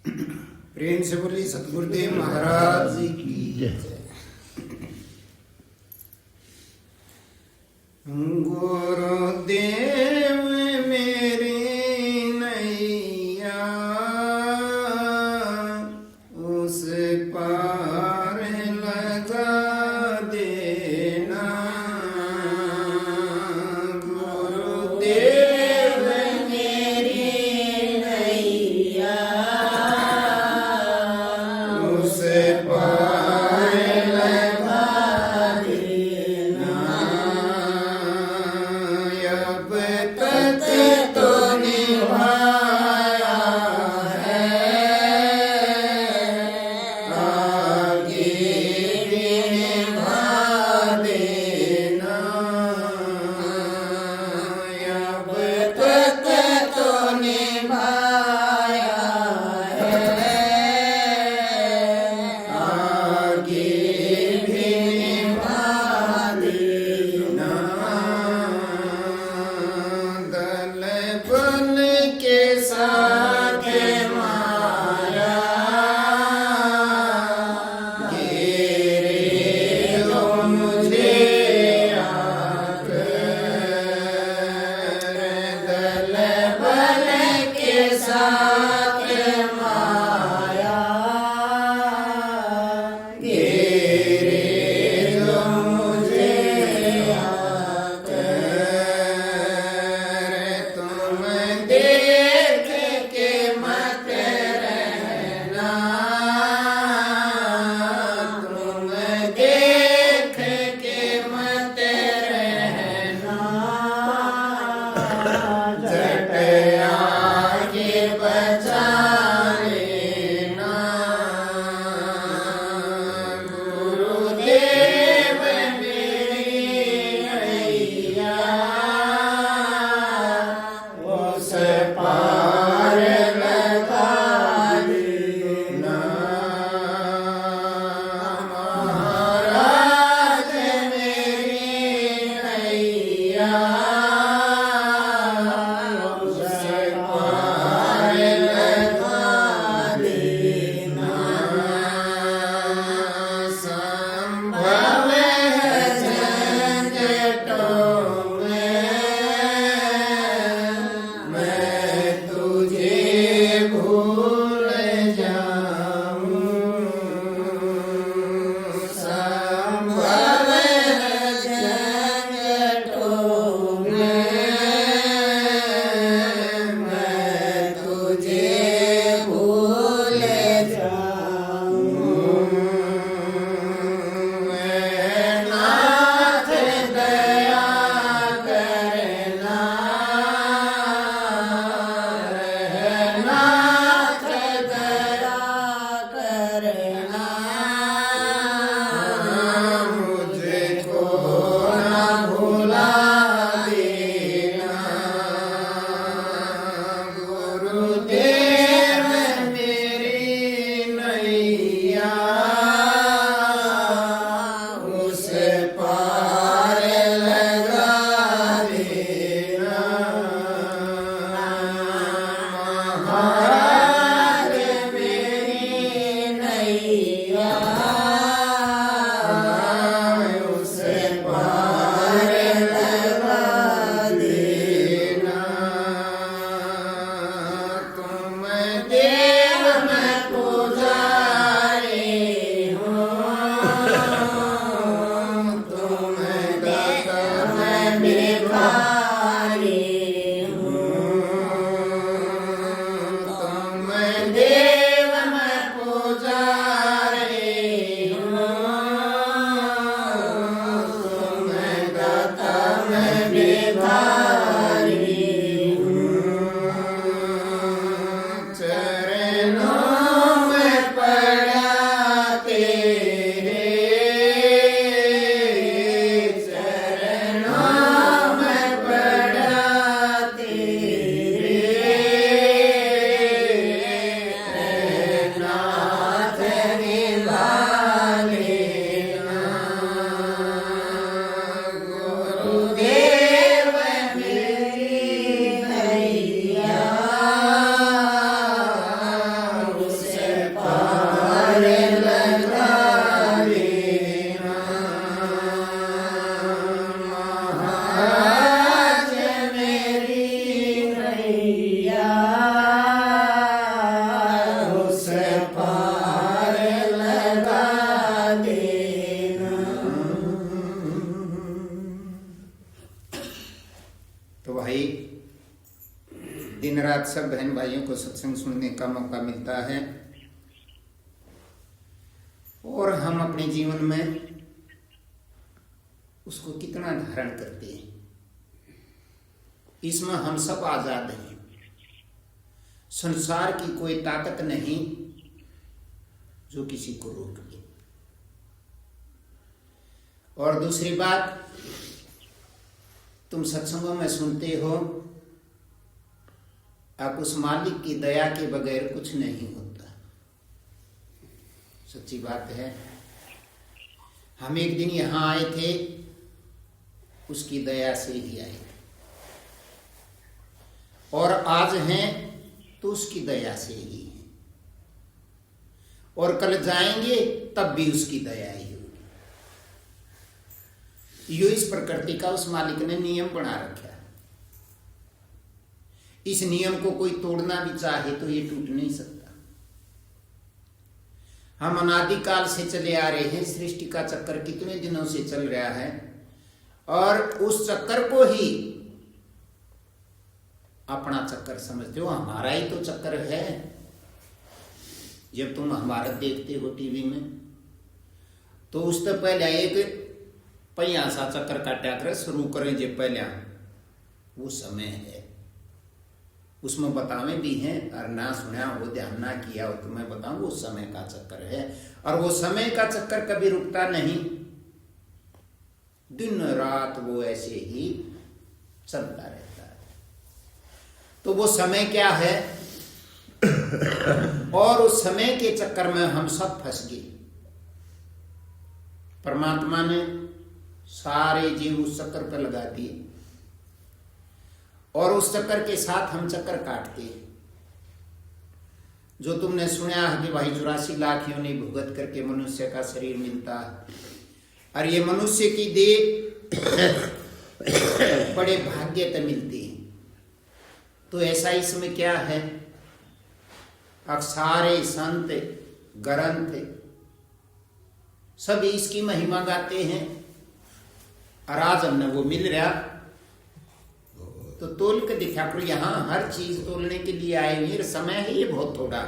प्रेम से बोली सतगुरुदेव महाराज की जय। गुरुदेव मेरी नैया उस पार लगा देना। गुरुदेव मेरी नैया उस पार लगा देना। अब तक तो निभाया है, आगे भी निभा देना। अब तक तो निभाया है, आगे भी निभा देना। दल बल के साथ माया घेरे लो मुझे आकर। दल बल के साथ माया घेरे लो मुझे आकर। तुम देख के मत रहना, तुम देख के मत रहना। झट आगे बचा लेना। गुरुदेव मेरी नैया उस पार लगा देना। महाराज मेरी नैया उस पार लगा देना। संभव है झंझटों में मैं तुझे भूल जाऊं। संभव है झंझटों में मैं तुझे भूल जाऊं। नाथ दया करना, नाथ दया करना। मुझको ना भुला देना। गुरुदेव मेरी नैया उस पार लगा देना। महाराज मेरी नैया उस पार लगा देना। तुम देव मैं पुजारी हूँ, तुम दिन रात सब बहन भाइयों को सत्संग सुनने का मौका मिलता है और हम अपने जीवन में उसको कितना धारण करते हैं, इसमें हम सब आजाद हैं। संसार की कोई ताकत नहीं जो किसी को रोक ले। और दूसरी बात, तुम सत्संगों में सुनते हो आप उस मालिक की दया के बगैर कुछ नहीं होता। सच्ची बात है। हम एक दिन यहां आए थे, उसकी दया से ही आए थे, और आज हैं तो उसकी दया से ही हैं, और कल जाएंगे तब भी उसकी दया ही होगी। यो इस प्रकृति का उस मालिक ने नियम बना रखा है। इस नियम को कोई तोड़ना भी चाहे तो ये टूट नहीं सकता। हम अनादिकाल से चले आ रहे हैं, सृष्टि का चक्कर कितने दिनों से चल रहा है, और उस चक्कर को ही अपना चक्कर समझते हो। हमारा ही तो चक्कर है। जब तुम हमारा देखते हो टीवी में, तो उससे पहले एक पहिया सा चक्कर काटा कर शुरू करें, जब पहले वो समय है। उसमें बतावे भी हैं, और ना सुना हो, ध्यान ना किया हो तो मैं बताऊं, वो समय का चक्कर है। और वो समय का चक्कर कभी रुकता नहीं, दिन रात वो ऐसे ही चलता रहता है। तो वो समय क्या है? और उस समय के चक्कर में हम सब फंस गए। परमात्मा ने सारे जीव उस चक्कर पर लगा दिए, और उस चक्कर के साथ हम चक्कर काटते हैं। जो तुमने सुना है कि भाई 84 लाख योनि भुगत करके मनुष्य का शरीर मिलता है, और ये मनुष्य की देह बड़े भाग्य से मिलती है। तो ऐसा इसमें क्या है? अब सारे संत ग्रंथ सभी इसकी महिमा गाते हैं, और आज हमने वो मिल रहा तो तोल के दिखा करो। यहां हर चीज तोलने के लिए आए हुए, समय है ये बहुत थोड़ा।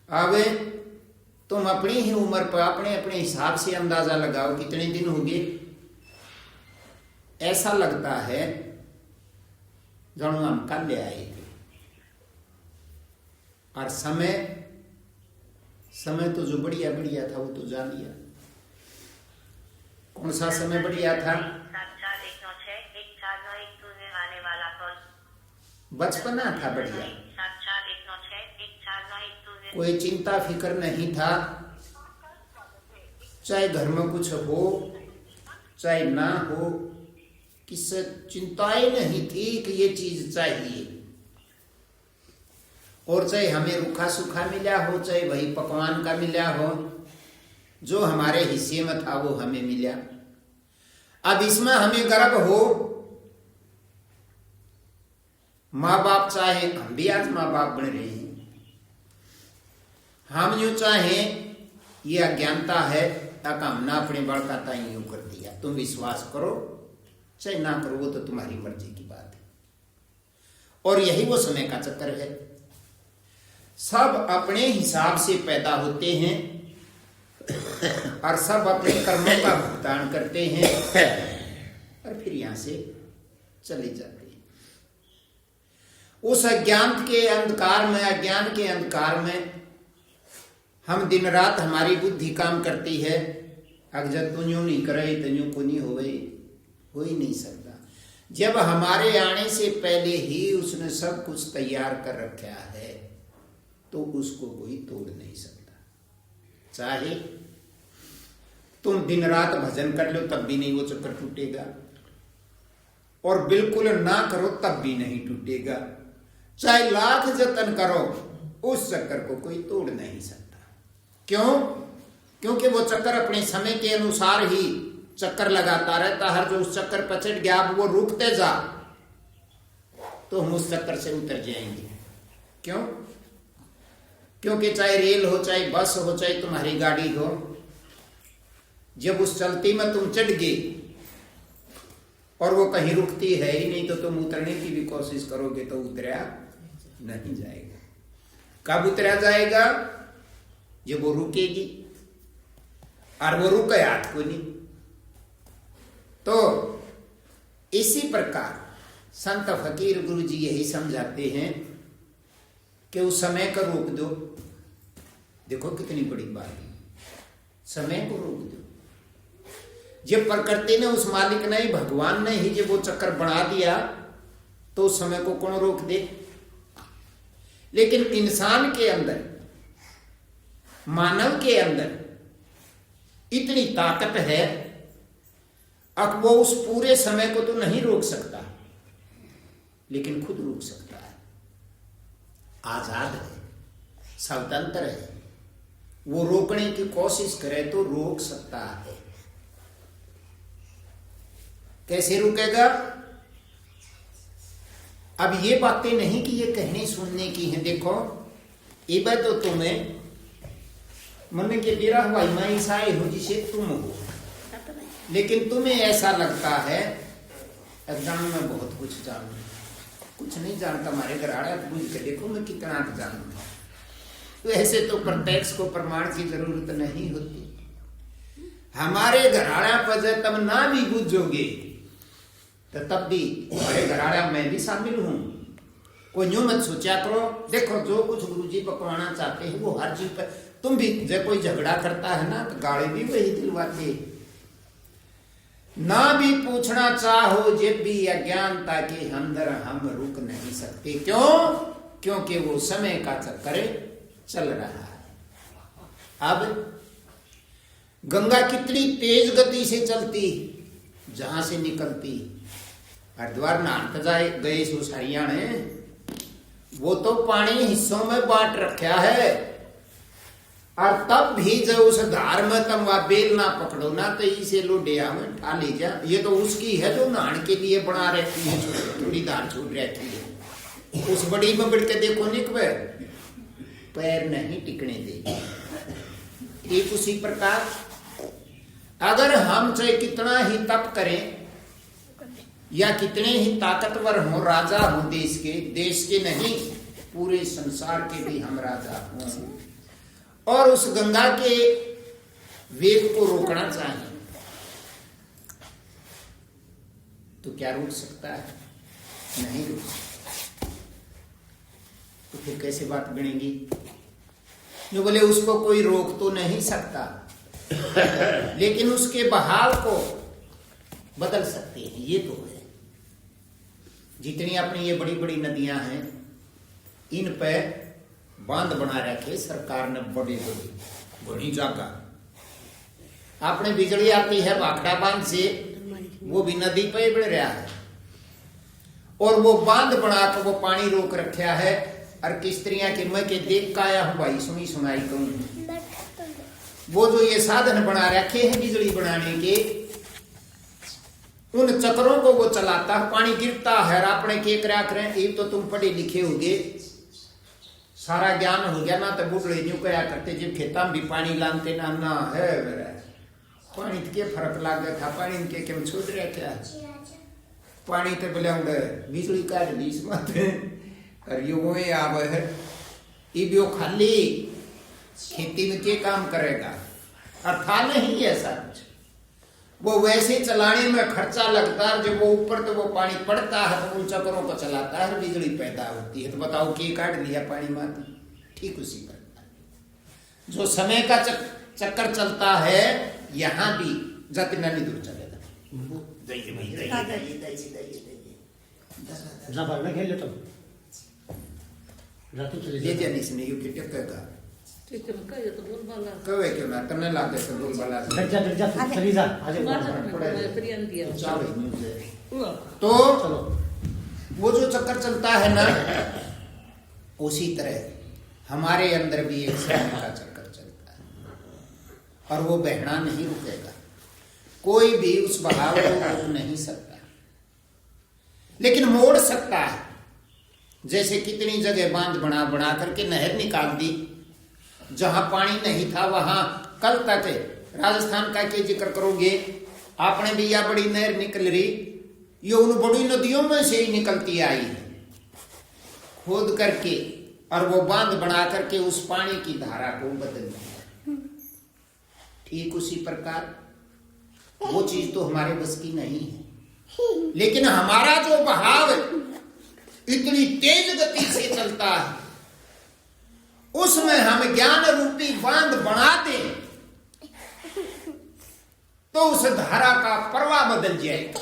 अब तुम अपनी ही उम्र पर अपने अपने हिसाब से अंदाजा लगाओ कितने दिन हो गए। ऐसा लगता है जानो हम कल ले आए थे। और समय तो जो बढ़िया बढ़िया था वो तो जान लिया। कौन सा समय बढ़िया था? बचपना था बढ़िया, कोई चिंता फिक्र नहीं था। चाहे घर में कुछ हो चाहे ना हो, किससे चिंताएं नहीं थी कि ये चीज चाहिए। और चाहे हमें रूखा सूखा मिला हो, चाहे वही पकवान का मिला हो, जो हमारे हिस्से में था वो हमें मिला। अब इसमें हमें गर्व हो, माँ बाप चाहे, हम भी आज माँ बाप बन रहे हैं, हम यूं चाहे ये अज्ञानता है, हमने अपने बड़का ताई यूं कर दिया। तुम विश्वास करो चाहे ना करो, वो तो तुम्हारी मर्जी की बात है। और यही वो समय का चक्कर है। सब अपने हिसाब से पैदा होते हैं और सब अपने कर्मों का भुगतान करते हैं, और फिर यहां से चले जाते हैं। उस अज्ञान के अंधकार में हम दिन रात हमारी बुद्धि काम करती है। अगर तू यूं नहीं करे तो यूं को नहीं हो ही नहीं सकता। जब हमारे आने से पहले ही उसने सब कुछ तैयार कर रखा है तो उसको कोई तोड़ नहीं सकता। चाहे तुम दिन रात भजन कर लो तब भी नहीं वो चक्कर टूटेगा, और बिल्कुल ना करो तब भी नहीं टूटेगा। चाहे लाख जतन करो, उस चक्कर को कोई तोड़ नहीं सकता। क्यों? क्योंकि वो चक्कर अपने समय के अनुसार ही चक्कर लगाता रहता है। जो उस चक्कर पर चढ़ गया, अब वो रुकते जा तो हम उस चक्कर से उतर जाएंगे। क्यों? क्योंकि चाहे रेल हो, चाहे बस हो, चाहे तुम्हारी गाड़ी हो, जब उस चलती में तुम चढ़ गए और वो कहीं रुकती है ही नहीं, तो तुम उतरने की भी कोशिश करोगे तो उतरा नहीं जाएगा। कब उतरा जाएगा? जब वो रुकेगी, और वो रुके हाथ को नहीं। तो इसी प्रकार संत फकीर गुरु जी यही समझाते हैं कि उस समय को रोक दो। देखो कितनी बड़ी बात है, समय को रोक दो। जब प्रकृति ने, उस मालिक ने ही, भगवान ने ही जब वो चक्कर बना दिया, तो उस समय को कौन रोक दे? लेकिन इंसान के अंदर, मानव के अंदर इतनी ताकत है, अब वो उस पूरे समय को तो नहीं रोक सकता, लेकिन खुद रोक सकता है। आजाद है, स्वतंत्र है, वो रोकने की कोशिश करे तो रोक सकता है। कैसे रुकेगा? अब ये बातें नहीं कि ये कहने सुनने की हैं। देखो, ये बात तो तुम्हें मन के बिरा हवाई में ईसाई हो जिसे तुम हो, लेकिन तुम्हें ऐसा लगता है एग्जाम में बहुत कुछ जानू, कुछ नहीं जानता। हमारे घराड़ा पूछ के देखो मैं कितना जानू। तो ऐसे तो प्रत्यक्ष को प्रमाण की जरूरत नहीं होती। हमारे घराड़ा पर जब तुम ना भी बुझोगे तो तब भी हमारे घराड़ा में भी शामिल हूं। कोई यूं मत सोचा करो, देखो जो कुछ गुरुजी पकवाना चाहते हैं वो हर चीज पर तुम भी, जब कोई झगड़ा करता है ना तो गाली भी वही दिलवाते। ना भी पूछना चाहो जब भी अज्ञानता के अंदर हम रुक नहीं सकते। क्यों? क्योंकि वो समय का चक्कर चल रहा है। अब गंगा कितनी तेज गति से चलती, जहां से निकलती हरिद्वार नहाते जाए गए उस हरियाणा, वो तो पानी हिस्सों में बांट रखा है, और तब भी जब उस धार में तुम वह बेल ना पकड़ो ना तो इसे लोडिया में ठा ले जा। ये तो उसकी है जो नहाने के लिए बना रहती है, थोड़ी धार छूट रहती है। उस बड़ी में बढ़ के देखो निकवे, पैर नहीं टिकने देगी। ठीक उसी प्रकार अगर हम चाहे कितना ही तप करें या कितने ही ताकतवर हो, राजा हो देश के नहीं पूरे संसार के भी हम राजा हों, और उस गंगा के वेग को रोकना चाहिए, तो क्या रोक सकता है? नहीं रोक सकता। तो फिर कैसे बात बनेगी? जो बोले उसको कोई रोक तो नहीं सकता, लेकिन उसके बहाव को बदल सकते हैं। ये तो है, जितनी अपनी ये बड़ी बड़ी नदियां हैं इन पे बांध बना रखे सरकार ने, बड़ी बड़ी जगह। आपने बिजली आती है भाखड़ा बांध से, वो भी नदी पे बढ़ रहा है, और वो बांध बना कर वो पानी रोक रखा है। और किस्त्रियां के मैं के देख का आया हूं भाई, सुनाई कहूं, वो जो ये साधन बना रखे हैं बिजली बनाने के, उन चक्रों को वो चलाता है, पानी गिरता है। आपने के करें, ये तो तुम पढ़े लिखे होगे, सारा ज्ञान हो गया ना। तो बुढ़े न्यू क्या करते, जब खेता में भी पानी लानते ना ना है पानी के फर्क लग गया था, पानी के क्यों छूट रहा क्या पानी तो बोले बिजली काट दी मत, और ये वो आवे है ये खाली खेती में क्या काम करेगा? और था नहीं ऐसा कुछ, वो वैसे चलाने में खर्चा लगता है। जब वो ऊपर तो वो पानी पड़ता है तो उन चक्रों को चलाता है, बिजली पैदा होती है। तो बताओ के काट लिया पानी माता। ठीक उसी प्रकार जो समय का चक्कर चलता है, यहाँ भी जितना नहीं दूर चलेगा। ले जाने से नहीं क्यों टक्कर कवे क्यों ना करने लागे से बोल वाला चली जा तो वो जो चक्कर चलता है ना, उसी तरह हमारे अंदर भी एक समय का चक्कर चलता है, और वो बहना नहीं रुकेगा। कोई भी उस बहाव को रोक नहीं सकता, लेकिन मोड़ सकता है। जैसे कितनी जगह बांध बना बना करके नहर निकाल दी, जहां पानी नहीं था वहां कल तक राजस्थान का के जिक्र करोगे आपने भी, या बड़ी नहर निकल रही ये उन बड़ी नदियों में से ही निकलती आई है, खोद करके, और वो बांध बना करके उस पानी की धारा को बदल दिया। ठीक उसी प्रकार वो चीज तो हमारे बस की नहीं है, लेकिन हमारा जो बहाव इतनी तेज गति से चलता है, उसमें हम ज्ञान रूपी बांध बना दें तो उस धारा का प्रवाह बदल जाएगा,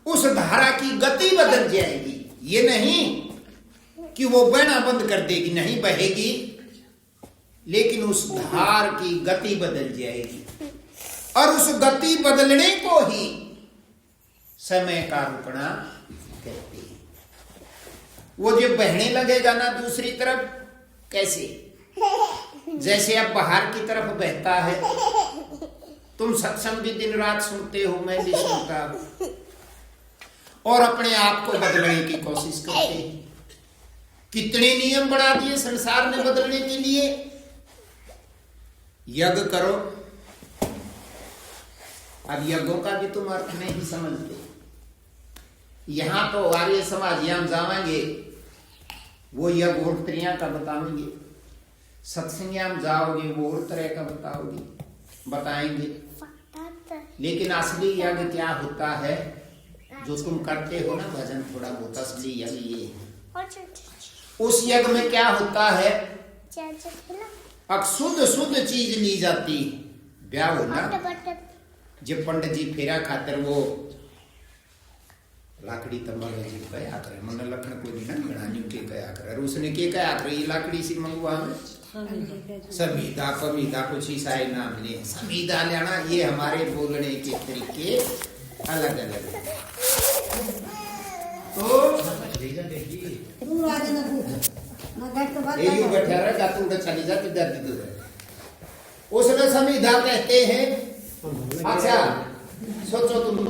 उस धारा की गति बदल जाएगी। ये नहीं कि वो बहना बंद कर देगी, नहीं बहेगी, लेकिन उस धार की गति बदल जाएगी, और उस गति बदलने को ही समय का रुकना कहते हैं। वो जब बहने लगेगा ना दूसरी तरफ, कैसे? जैसे अब बाहर की तरफ बहता है, तुम सत्संग भी दिन रात सुनते हो, मैं भी सुनता हूं, और अपने आप को बदलने की कोशिश करते हैं। कितने नियम बना दिए संसार ने बदलने के लिए। यज्ञ करो, अब यज्ञों का भी तुम अर्थ नहीं समझते। यहां तो आर्य समाज हम जाएंगे, वो यज्ञ और त्रियां का बताएंगे, सत्संग जाओगे वो और तरह का बताएंगे, लेकिन असली यज्ञ क्या होता है जो तुम करते हो ना भजन, थोड़ा बहुत असली यज्ञ ये है। उस यज्ञ में क्या होता है, अब शुद्ध शुद्ध चीज ली जाती। ब्याह हो ना, जब पंडित जी फेरा खातर वो लाकड़ी तंबाकू जी कया करे, मन लखन कोई नहीं ना गणानी के कया करे, उसने के कया करे, ये लाकड़ी सी मंगवा में समीदा पमीदा कुछ ही सारे नाम ले, समीदा लेना, ये हमारे बोलने के तरीके अलग अलग। तो यू बैठा रहा तू उधर चली जा, दर्द दूर। उसमें समीदा कहते हैं। अच्छा सोचो तुम